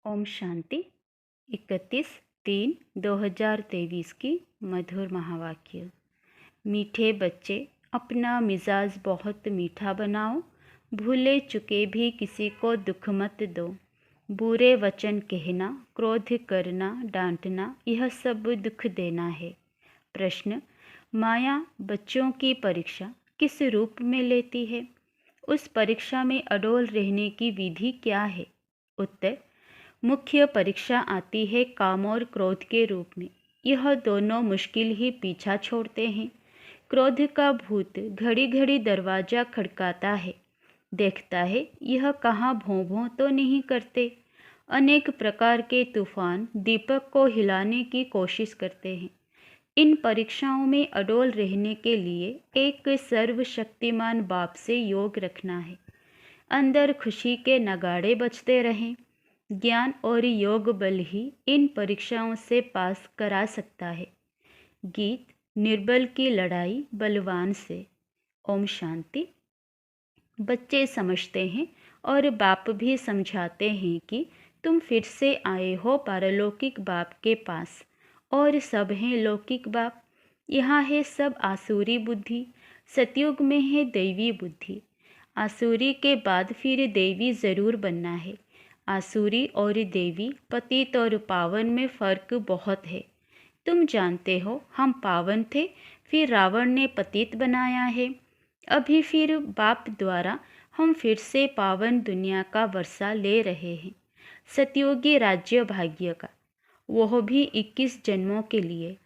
ओम शांति। 31/3/2023 की मधुर महावाक्य। मीठे बच्चे, अपना मिजाज बहुत मीठा बनाओ। भूले चुके भी किसी को दुख मत दो। बुरे वचन कहना, क्रोध करना, डांटना, यह सब दुख देना है। प्रश्न: माया बच्चों की परीक्षा किस रूप में लेती है? उस परीक्षा में अडोल रहने की विधि क्या है? उत्तर: मुख्य परीक्षा आती है काम और क्रोध के रूप में। यह दोनों मुश्किल ही पीछा छोड़ते हैं। क्रोध का भूत घड़ी घड़ी दरवाजा खड़काता है, देखता है यह कहाँ भों भों तो नहीं करते। अनेक प्रकार के तूफान दीपक को हिलाने की कोशिश करते हैं। इन परीक्षाओं में अडोल रहने के लिए एक सर्वशक्तिमान बाप से योग रखना है। अंदर खुशी के नगाड़े बजते रहें। ज्ञान और योग बल ही इन परीक्षाओं से पास करा सकता है। गीत: निर्बल की लड़ाई बलवान से। ओम शांति। बच्चे समझते हैं और बाप भी समझाते हैं कि तुम फिर से आए हो पारलौकिक बाप के पास, और सब हैं लौकिक बाप। यहाँ है सब आसुरी बुद्धि, सतयुग में है दैवी बुद्धि। आसुरी के बाद फिर देवी जरूर बनना है। आसुरी और देवी, पतित और पावन में फर्क बहुत है। तुम जानते हो हम पावन थे, फिर रावण ने पतित बनाया है। अभी फिर बाप द्वारा हम फिर से पावन दुनिया का वर्षा ले रहे हैं, सतयोगी राज्य भाग्य का, वह भी 21 जन्मों के लिए।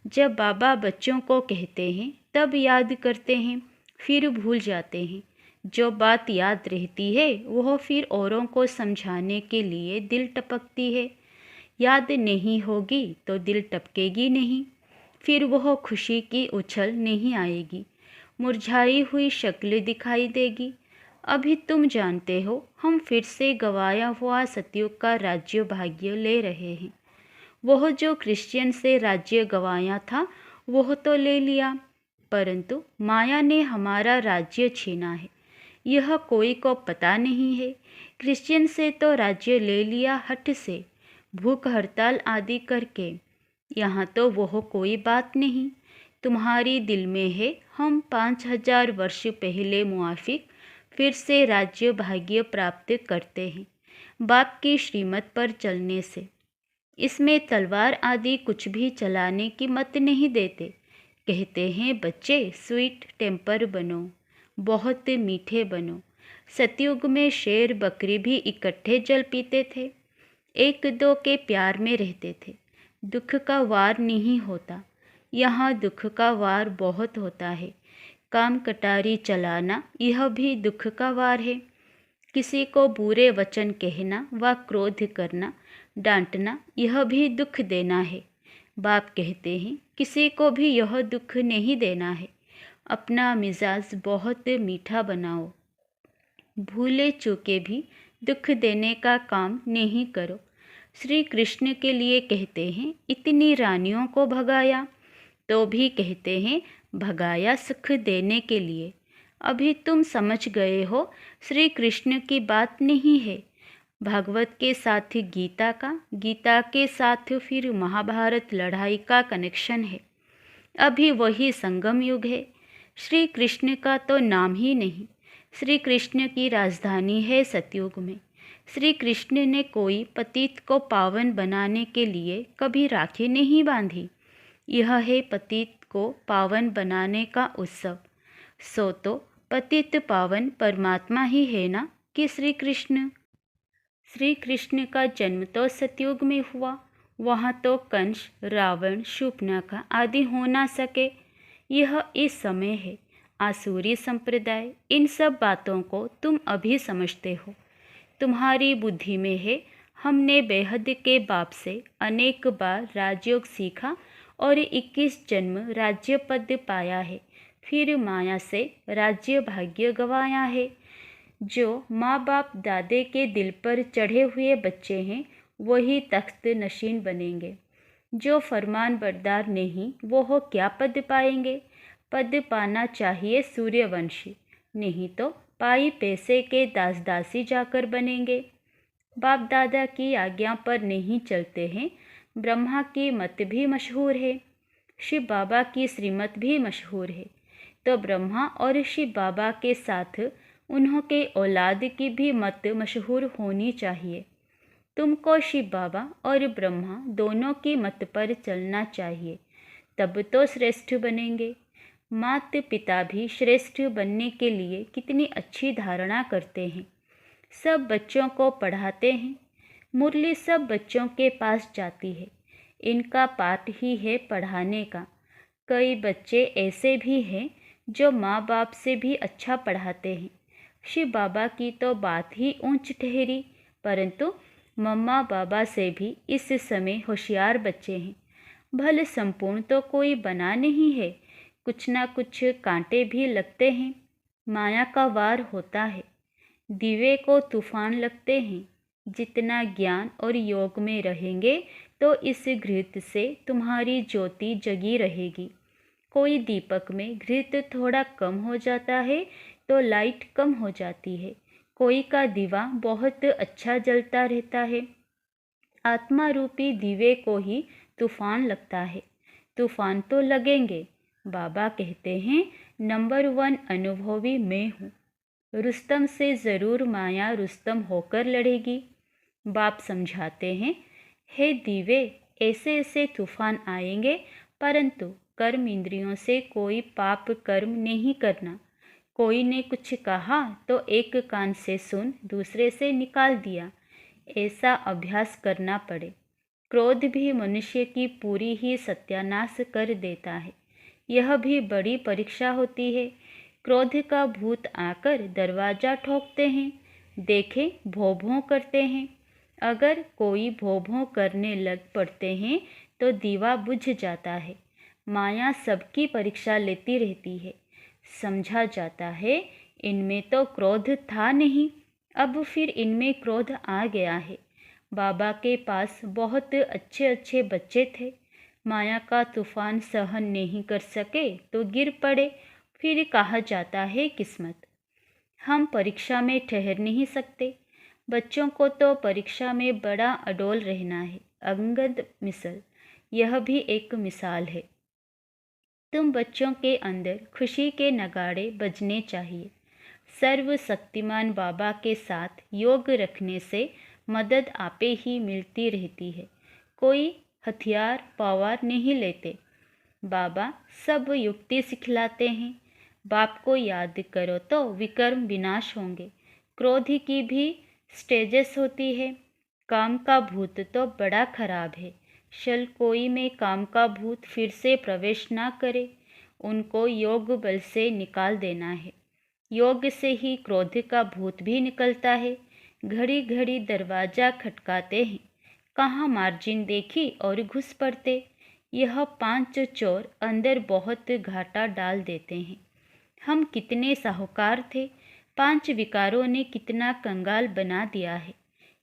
जब बाबा बच्चों को कहते हैं तब याद करते हैं, फिर भूल जाते हैं। जो बात याद रहती है वह फिर औरों को समझाने के लिए दिल टपकती है। याद नहीं होगी तो दिल टपकेगी नहीं, फिर वह खुशी की उछल नहीं आएगी, मुरझाई हुई शक्ल दिखाई देगी। अभी तुम जानते हो हम फिर से गवाया हुआ सतयुग का राज्य भाग्य ले रहे हैं। वह जो क्रिश्चियन से राज्य गवाया था वह तो ले लिया, परंतु माया ने हमारा राज्य छीना है। यह कोई को पता नहीं है। क्रिश्चियन से तो राज्य ले लिया हठ से, भूख हड़ताल आदि करके। यहाँ तो वह कोई बात नहीं। तुम्हारी दिल में है हम 5000 वर्ष पहले मुआफिक फिर से राज्य भाग्य प्राप्त करते हैं, बाप की श्रीमत पर चलने से। इसमें तलवार आदि कुछ भी चलाने की मत नहीं देते। कहते हैं बच्चे स्वीट टेम्पर बनो, बहुत मीठे बनो। सतयुग में शेर बकरी भी इकट्ठे जल पीते थे, एक दो के प्यार में रहते थे। दुख का वार नहीं होता, यहाँ दुख का वार बहुत होता है। काम कटारी चलाना यह भी दुख का वार है। किसी को बुरे वचन कहना व क्रोध करना, डांटना, यह भी दुख देना है। बाप कहते हैं किसी को भी यह दुख नहीं देना है। अपना मिजाज बहुत मीठा बनाओ। भूले चूके भी दुख देने का काम नहीं करो। श्री कृष्ण के लिए कहते हैं इतनी रानियों को भगाया, तो भी कहते हैं भगाया सुख देने के लिए। अभी तुम समझ गए हो श्री कृष्ण की बात नहीं है। भागवत के साथ गीता का, गीता के साथ फिर महाभारत लड़ाई का कनेक्शन है। अभी वही संगम युग है। श्री कृष्ण का तो नाम ही नहीं। श्री कृष्ण की राजधानी है सतयुग में। श्री कृष्ण ने कोई पतित को पावन बनाने के लिए कभी राखी नहीं बांधी। यह है पतित को पावन बनाने का उत्सव। सो तो पतित पावन परमात्मा ही है ना कि श्री कृष्ण। श्री कृष्ण का जन्म तो सतयुग में हुआ, वहाँ तो कंस, रावण, शूर्पणखा आदि हो ना सके। यह इस समय है। आसुरी संप्रदाय, इन सब बातों को तुम अभी समझते हो। तुम्हारी बुद्धि में है हमने बेहद के बाप से अनेक बार राजयोग सीखा और 21 जन्म राज्य पद पाया है, फिर माया से राज्य भाग्य गवाया है। जो माँ बाप दादे के दिल पर चढ़े हुए बच्चे हैं वही तख्त नशीन बनेंगे। जो फरमान बरदार नहीं वो हो क्या पद पाएंगे? पद पाना चाहिए सूर्यवंशी, नहीं तो पाई पैसे के दास दासी जाकर बनेंगे। बाप दादा की आज्ञा पर नहीं चलते हैं। ब्रह्मा की मत भी मशहूर है, शिव बाबा की श्रीमत भी मशहूर है। तो ब्रह्मा और शिव बाबा के साथ उन्हों के औलाद की भी मत मशहूर होनी चाहिए। तुमको शिव बाबा और ब्रह्मा दोनों की मत पर चलना चाहिए, तब तो श्रेष्ठ बनेंगे। माता पिता भी श्रेष्ठ बनने के लिए कितनी अच्छी धारणा करते हैं। सब बच्चों को पढ़ाते हैं। मुरली सब बच्चों के पास जाती है। इनका पाठ ही है पढ़ाने का। कई बच्चे ऐसे भी हैं जो माँ बाप से भी अच्छा पढ़ाते हैं। शिव बाबा की तो बात ही ऊंच ठहरी, परंतु मम्मा बाबा से भी इस समय होशियार बच्चे हैं। भले संपूर्ण तो कोई बना नहीं है, कुछ ना कुछ कांटे भी लगते हैं। माया का वार होता है, दिवे को तूफान लगते हैं। जितना ज्ञान और योग में रहेंगे तो इस घृत से तुम्हारी ज्योति जगी रहेगी। कोई दीपक में घृत थोड़ा कम हो जाता है तो लाइट कम हो जाती है, कोई का दीवा बहुत अच्छा जलता रहता है। आत्मा रूपी दिवे को ही तूफान लगता है। तूफान तो लगेंगे। बाबा कहते हैं नंबर 1 अनुभवी मैं हूँ। रुस्तम से ज़रूर माया रुस्तम होकर लड़ेगी। बाप समझाते हैं, हे दीवे, ऐसे ऐसे तूफान आएंगे, परंतु कर्म इंद्रियों से कोई पाप कर्म नहीं करना। कोई ने कुछ कहा तो एक कान से सुन दूसरे से निकाल दिया, ऐसा अभ्यास करना पड़े। क्रोध भी मनुष्य की पूरी ही सत्यानाश कर देता है। यह भी बड़ी परीक्षा होती है। क्रोध का भूत आकर दरवाज़ा ठोकते हैं, देखें भों भों करते हैं। अगर कोई भों भों करने लग पड़ते हैं तो दीवा बुझ जाता है। माया सबकी परीक्षा लेती रहती है। समझा जाता है इनमें तो क्रोध था नहीं, अब फिर इनमें क्रोध आ गया है। बाबा के पास बहुत अच्छे अच्छे बच्चे थे, माया का तूफान सहन नहीं कर सके तो गिर पड़े, फिर कहा जाता है किस्मत। हम परीक्षा में ठहर नहीं सकते। बच्चों को तो परीक्षा में बड़ा अडोल रहना है। अंगद मिसल, यह भी एक मिसाल है। तुम बच्चों के अंदर खुशी के नगाड़े बजने चाहिए। सर्वशक्तिमान बाबा के साथ योग रखने से मदद आपे ही मिलती रहती है। कोई हथियार पावर नहीं लेते। बाबा सब युक्ति सिखलाते हैं। बाप को याद करो तो विकर्म विनाश होंगे। क्रोध की भी स्टेजेस होती है। काम का भूत तो बड़ा खराब है। शल कोई में काम का भूत फिर से प्रवेश ना करे, उनको योग बल से निकाल देना है। योग से ही क्रोध का भूत भी निकलता है। घड़ी घड़ी दरवाज़ा खटकाते हैं, कहाँ मार्जिन देखी और घुस पड़ते। यह 5 चोर अंदर बहुत घाटा डाल देते हैं। हम कितने साहूकार थे, 5 विकारों ने कितना कंगाल बना दिया है।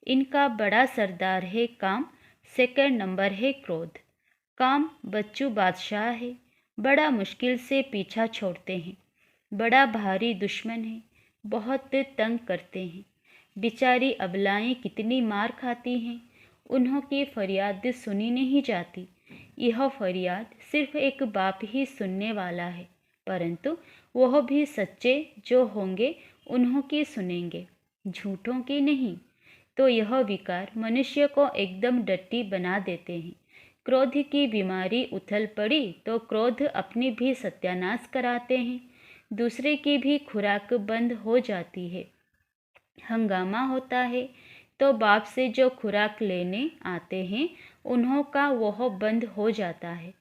इनका बड़ा सरदार है काम, सेकंड नंबर है क्रोध। काम बच्चू बादशाह है, बड़ा मुश्किल से पीछा छोड़ते हैं। बड़ा भारी दुश्मन है, बहुत तंग करते हैं। बेचारी अबलाएं कितनी मार खाती हैं, उन्हों की फरियाद सुनी नहीं जाती। यह फरियाद सिर्फ एक बाप ही सुनने वाला है, परंतु वह भी सच्चे जो होंगे उन्हों की सुनेंगे, झूठों की नहीं। तो यह विकार मनुष्य को एकदम डट्टी बना देते हैं। क्रोध की बीमारी उथल पड़ी तो क्रोध अपनी भी सत्यानाश कराते हैं, दूसरे की भी खुराक बंद हो जाती है। हंगामा होता है तो बाप से जो खुराक लेने आते हैं उन्हों का वह बंद हो जाता है,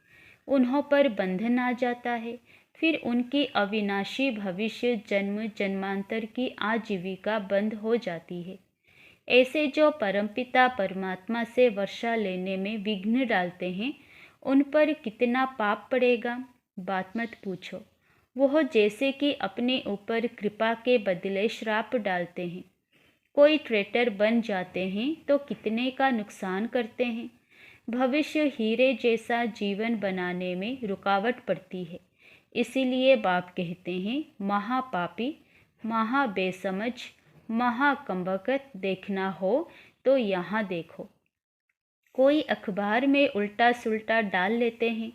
उन्हों पर बंधन आ जाता है। फिर उनकी अविनाशी भविष्य जन्म जन्मांतर की आजीविका बंद हो जाती है। ऐसे जो परमपिता परमात्मा से वर्षा लेने में विघ्न डालते हैं, उन पर कितना पाप पड़ेगा, बात मत पूछो। वह जैसे कि अपने ऊपर कृपा के बदले श्राप डालते हैं। कोई ट्रेटर बन जाते हैं तो कितने का नुकसान करते हैं। भविष्य हीरे जैसा जीवन बनाने में रुकावट पड़ती है। इसीलिए बाप कहते हैं महापापी, महाबेसमझ, महाकंबकत देखना हो तो यहाँ देखो। कोई अखबार में उल्टा सुल्टा डाल लेते हैं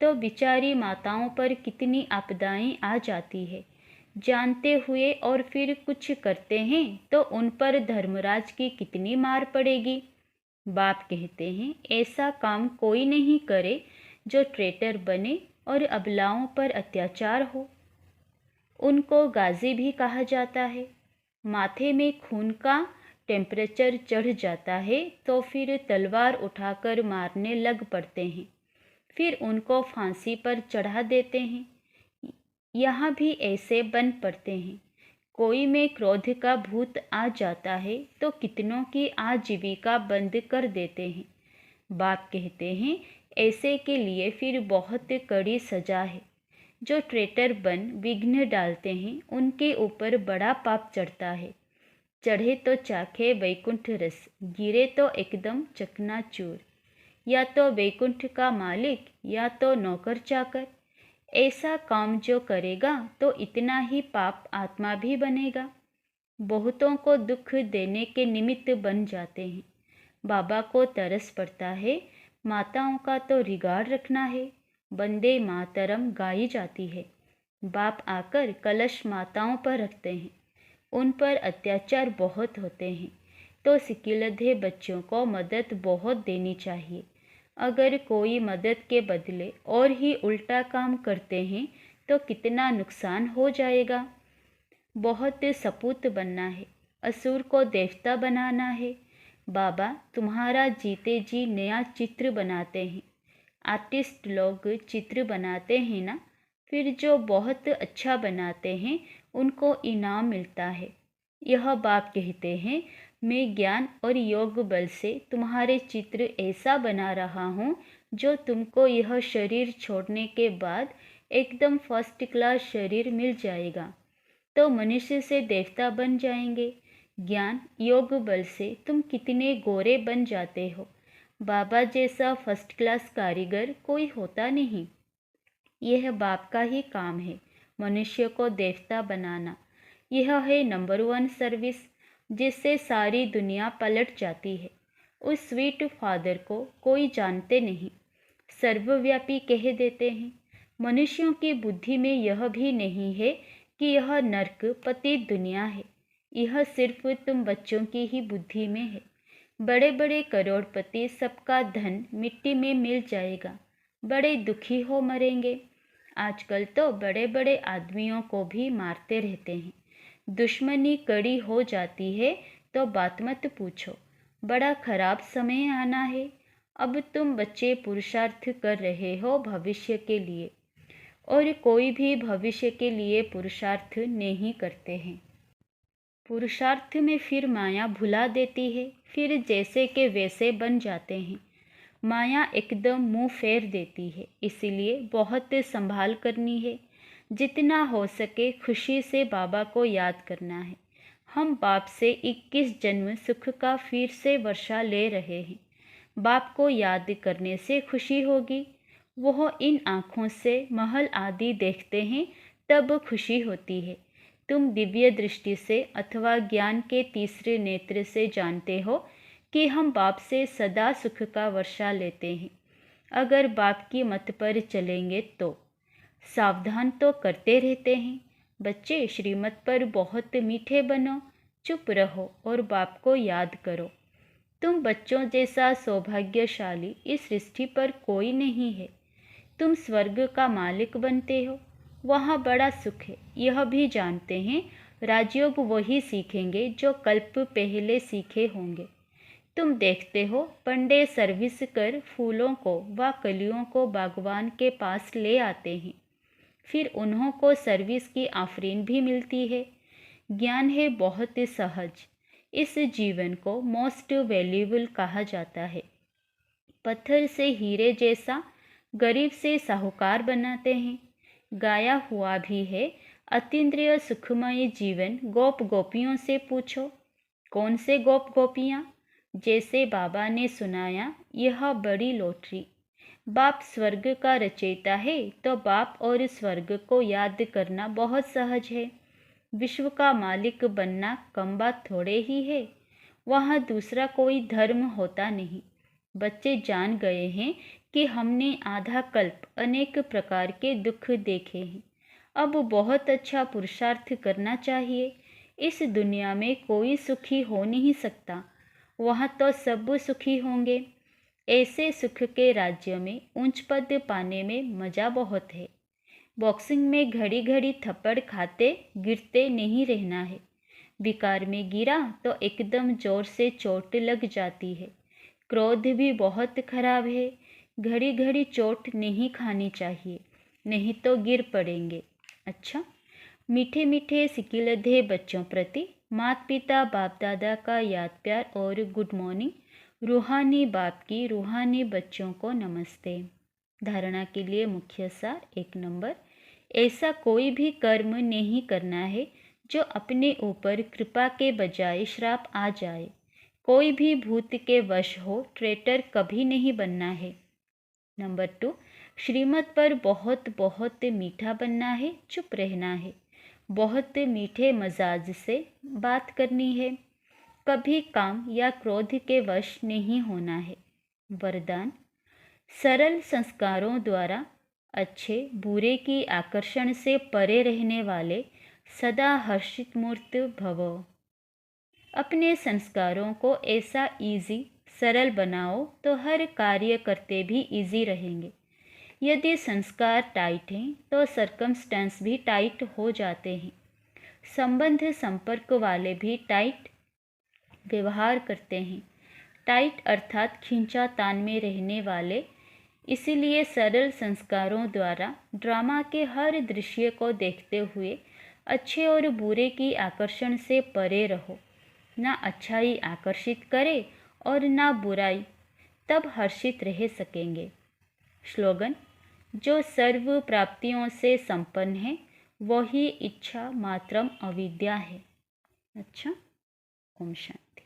तो बेचारी माताओं पर कितनी आपदाएं आ जाती है, जानते हुए और फिर कुछ करते हैं तो उन पर धर्मराज की कितनी मार पड़ेगी। बाप कहते हैं ऐसा काम कोई नहीं करे जो ट्रेटर बने और अबलाओं पर अत्याचार हो। उनको गाजी भी कहा जाता है। माथे में खून का टेम्परेचर चढ़ जाता है तो फिर तलवार उठाकर मारने लग पड़ते हैं, फिर उनको फांसी पर चढ़ा देते हैं। यहाँ भी ऐसे बन पड़ते हैं। कोई में क्रोध का भूत आ जाता है तो कितनों की आजीविका बंद कर देते हैं। बाप कहते हैं ऐसे के लिए फिर बहुत कड़ी सजा है। जो ट्रेटर बन विघ्न डालते हैं उनके ऊपर बड़ा पाप चढ़ता है। चढ़े तो चाखे वैकुंठ रस, गिरे तो एकदम चकनाचूर। या तो वैकुंठ का मालिक या तो नौकर चाकर। ऐसा काम जो करेगा तो इतना ही पाप आत्मा भी बनेगा। बहुतों को दुख देने के निमित्त बन जाते हैं। बाबा को तरस पड़ता है, माताओं का तो रिगाड़ रखना है। वंदे मातरम गाई जाती है। बाप आकर कलश माताओं पर रखते हैं। उन पर अत्याचार बहुत होते हैं तो सिकिलधे बच्चों को मदद बहुत देनी चाहिए। अगर कोई मदद के बदले और ही उल्टा काम करते हैं तो कितना नुकसान हो जाएगा। बहुत सपूत बनना है, असुर को देवता बनाना है। बाबा तुम्हारा जीते जी नया चित्र बनाते हैं। आर्टिस्ट लोग चित्र बनाते हैं ना, फिर जो बहुत अच्छा बनाते हैं उनको इनाम मिलता है। यह बाप कहते हैं मैं ज्ञान और योग बल से तुम्हारे चित्र ऐसा बना रहा हूँ जो तुमको यह शरीर छोड़ने के बाद एकदम फर्स्ट क्लास शरीर मिल जाएगा तो मनुष्य से देवता बन जाएंगे। ज्ञान योग बल से तुम कितने गोरे बन जाते हो। बाबा जैसा फर्स्ट क्लास कारीगर कोई होता नहीं। यह बाप का ही काम है, मनुष्य को देवता बनाना। यह है नंबर 1 सर्विस, जिससे सारी दुनिया पलट जाती है। उस स्वीट फादर को कोई जानते नहीं, सर्वव्यापी कह देते हैं। मनुष्यों की बुद्धि में यह भी नहीं है कि यह नरक पतित दुनिया है। यह सिर्फ तुम बच्चों की ही बुद्धि में है। बड़े बड़े करोड़पति, सबका धन मिट्टी में मिल जाएगा, बड़े दुखी हो मरेंगे। आजकल तो बड़े बड़े आदमियों को भी मारते रहते हैं। दुश्मनी कड़ी हो जाती है तो बात मत पूछो। बड़ा खराब समय आना है। अब तुम बच्चे पुरुषार्थ कर रहे हो भविष्य के लिए, और कोई भी भविष्य के लिए पुरुषार्थ नहीं करते हैं। पुरुषार्थ में फिर माया भुला देती है, फिर जैसे के वैसे बन जाते हैं। माया एकदम मुंह फेर देती है, इसलिए बहुत संभाल करनी है। जितना हो सके खुशी से बाबा को याद करना है। हम बाप से 21 जन्म सुख का फिर से वर्षा ले रहे हैं। बाप को याद करने से खुशी होगी। वह इन आँखों से महल आदि देखते हैं तब खुशी होती है। तुम दिव्य दृष्टि से अथवा ज्ञान के तीसरे नेत्र से जानते हो कि हम बाप से सदा सुख का वर्षा लेते हैं। अगर बाप की मत पर चलेंगे तो सावधान तो करते रहते हैं। बच्चे श्रीमत पर बहुत मीठे बनो, चुप रहो और बाप को याद करो। तुम बच्चों जैसा सौभाग्यशाली इस सृष्टि पर कोई नहीं है। तुम स्वर्ग का मालिक बनते हो, वहाँ बड़ा सुख है। यह भी जानते हैं राजयोग वही सीखेंगे जो कल्प पहले सीखे होंगे। तुम देखते हो पंडे सर्विस कर फूलों को व कलियों को बागवान के पास ले आते हैं, फिर उन्हों को सर्विस की आफरीन भी मिलती है। ज्ञान है बहुत सहज। इस जीवन को मोस्ट वैल्यूएबल कहा जाता है। पत्थर से हीरे जैसा गरीब से साहूकार बनाते हैं। गाया हुआ भी है, अतीन्द्रिय सुखमय जीवन गोप गोपियों से पूछो। कौन से गोप गोपियाँ? जैसे बाबा ने सुनाया, यह बड़ी लॉटरी। बाप स्वर्ग का रचयिता है तो बाप और स्वर्ग को याद करना बहुत सहज है। विश्व का मालिक बनना कम बात थोड़े ही है। वहाँ दूसरा कोई धर्म होता नहीं। बच्चे जान गए हैं कि हमने आधा कल्प अनेक प्रकार के दुख देखे हैं। अब बहुत अच्छा पुरुषार्थ करना चाहिए। इस दुनिया में कोई सुखी हो नहीं सकता, वहाँ तो सब सुखी होंगे। ऐसे सुख के राज्य में ऊंच पद पाने में मज़ा बहुत है। बॉक्सिंग में घड़ी घड़ी थप्पड़ खाते गिरते नहीं रहना है। विकार में गिरा तो एकदम जोर से चोट लग जाती है। क्रोध भी बहुत खराब है, घड़ी घड़ी चोट नहीं खानी चाहिए, नहीं तो गिर पड़ेंगे। अच्छा, मीठे मीठे सिकिलधे बच्चों प्रति माता पिता बाप दादा का याद प्यार और गुड मॉर्निंग। रूहानी बाप की रूहानी बच्चों को नमस्ते। धारणा के लिए मुख्य सार 1 नंबर, ऐसा कोई भी कर्म नहीं करना है जो अपने ऊपर कृपा के बजाय श्राप आ जाए। कोई भी भूत के वश हो ट्रेटर कभी नहीं बनना है। नंबर 2, श्रीमत पर बहुत बहुत मीठा बनना है, चुप रहना है, बहुत मीठे मजाज से बात करनी है, कभी काम या क्रोध के वश नहीं होना है। वरदान, सरल संस्कारों द्वारा अच्छे बुरे की आकर्षण से परे रहने वाले सदा हर्षित मूर्त भव। अपने संस्कारों को ऐसा इजी सरल बनाओ तो हर कार्य करते भी इजी रहेंगे। यदि संस्कार टाइट हैं तो सर्कमस्टेंस भी टाइट हो जाते हैं। संबंध संपर्क वाले भी टाइट व्यवहार करते हैं। टाइट अर्थात खींचातान में रहने वाले। इसीलिए सरल संस्कारों द्वारा ड्रामा के हर दृश्य को देखते हुए अच्छे और बुरे की आकर्षण से परे रहो। ना अच्छाई आकर्षित करे और ना बुराई, तब हर्षित रह सकेंगे। स्लोगन, जो सर्व प्राप्तियों से संपन्न है वही इच्छा मात्रम अविद्या है। अच्छा, ओम शांति।